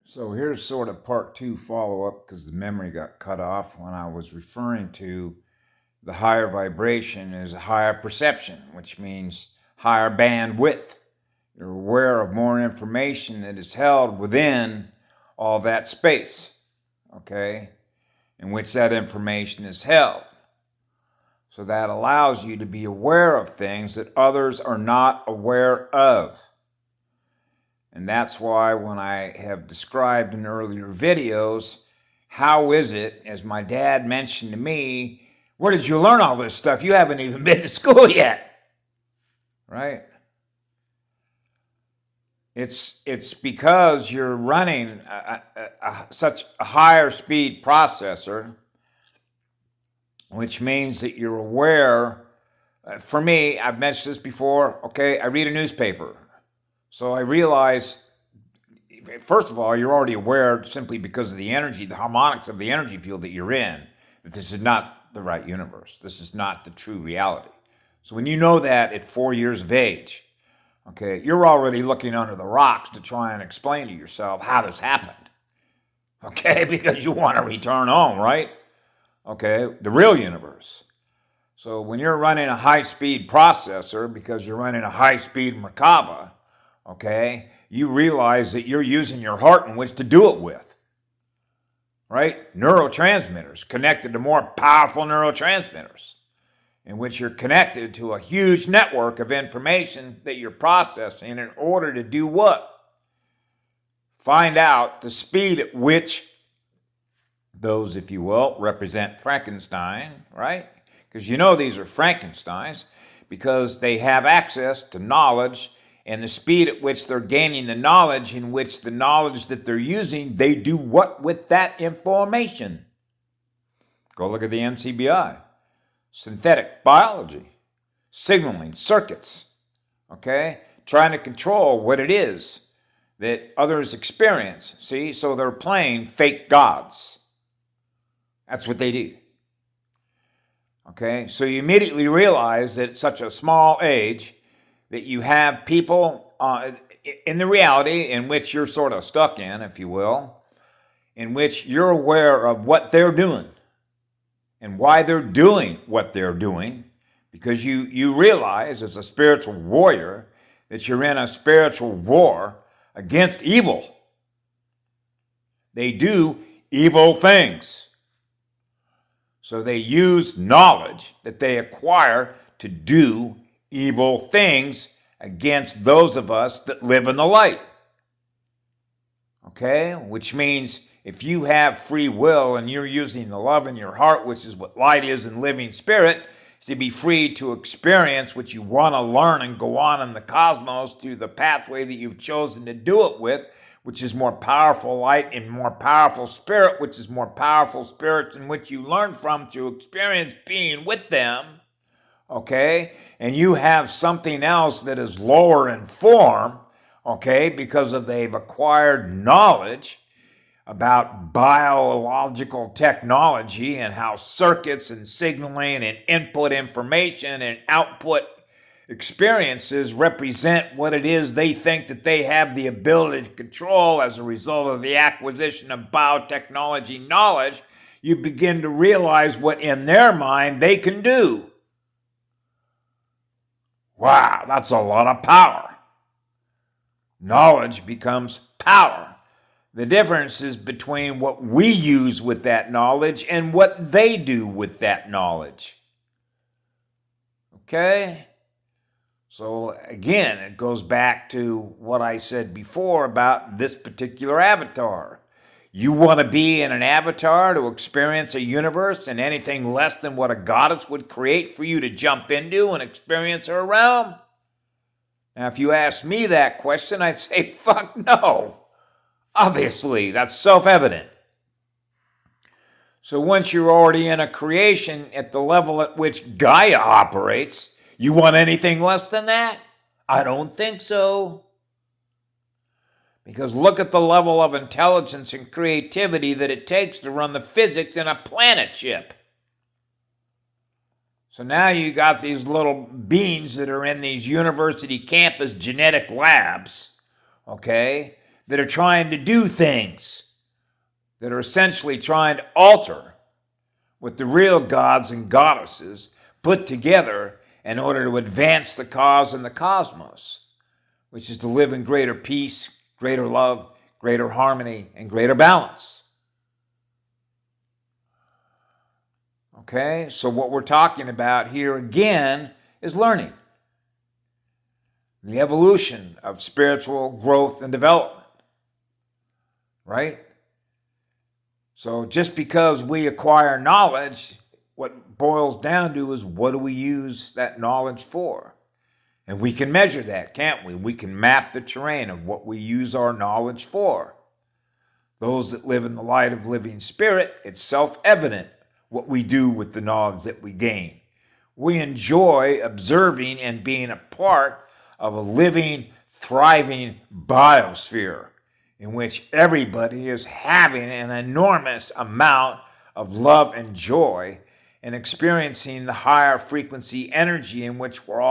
So here's sort of part two follow-up because the memory got cut off when I was referring to the higher vibration is a higher perception, which means higher bandwidth. You're aware of more information that is held within all that space, okay, in which that information is held. So that allows you to be aware of things that others are not aware of. And that's why when I have described in earlier videos, how is it, as my dad mentioned to me, where did you learn all this stuff? You haven't even been to school yet, right? It's because you're running such a higher speed processor, which means that you're aware. For me, I've mentioned this before, okay, I read a newspaper. So I realize, first of all, you're already aware simply because of the energy, the harmonics of the energy field that you're in, that this is not the right universe. This is not the true reality. So when you know that at 4 years of age, okay, you're already looking under the rocks to try and explain to yourself how this happened, okay, because you want to return home, right? Okay, the real universe. So when you're running a high-speed processor because you're running a high-speed Merkaba, okay, you realize that you're using your heart in which to do it with, right? Neurotransmitters, connected to more powerful neurotransmitters, in which you're connected to a huge network of information that you're processing in order to do what? Find out the speed at which those, if you will, represent Frankenstein, right? Because you know these are Frankensteins because they have access to knowledge and the speed at which they're gaining the knowledge, in which the knowledge that they're using, they do what with that information? Go look at the NCBI. Synthetic biology, signaling circuits, okay? Trying to control what it is that others experience, see? So they're playing fake gods. That's what they do. Okay, so you immediately realize that at such a small age that you have people in the reality in which you're sort of stuck in, if you will, in which you're aware of what they're doing and why they're doing what they're doing, because you realize as a spiritual warrior that you're in a spiritual war against evil. They do evil things. So they use knowledge that they acquire to do evil things against those of us that live in the light. Okay? Which means if you have free will and you're using the love in your heart, which is what light is in living spirit, to be free to experience what you want to learn and go on in the cosmos through the pathway that you've chosen to do it with, which is more powerful light and more powerful spirit, which is more powerful spirits in which you learn from to experience being with them, okay? And you have something else that is lower in form, okay, because of they've acquired knowledge about biological technology and how circuits and signaling and input information and output experiences represent what it is they think that they have the ability to control as a result of the acquisition of biotechnology knowledge, you begin to realize what in their mind they can do. Wow, that's a lot of power. Knowledge becomes power. The difference is between what we use with that knowledge and what they do with that knowledge. Okay? So again, it goes back to what I said before about this particular avatar. You want to be in an avatar to experience a universe and anything less than what a goddess would create for you to jump into and experience her realm? Now, if you ask me that question, I'd say, fuck no. Obviously, that's self-evident. So once you're already in a creation at the level at which Gaia operates, you want anything less than that? I don't think so. Because look at the level of intelligence and creativity that it takes to run the physics in a planet chip. So now you got these little beings that are in these university campus genetic labs, okay, that are trying to do things that are essentially trying to alter what the real gods and goddesses put together in order to advance the cause in the cosmos, which is to live in greater peace, greater love, greater harmony, and greater balance. Okay, so what we're talking about here again is learning. The evolution of spiritual growth and development, right? So just because we acquire knowledge, what boils down to is what do we use that knowledge for? And we can measure that, can't we? We can map the terrain of what we use our knowledge for. Those that live in the light of living spirit, it's self-evident what we do with the knowledge that we gain. We enjoy observing and being a part of a living, thriving biosphere in which everybody is having an enormous amount of love and joy and experiencing the higher frequency energy in which we're all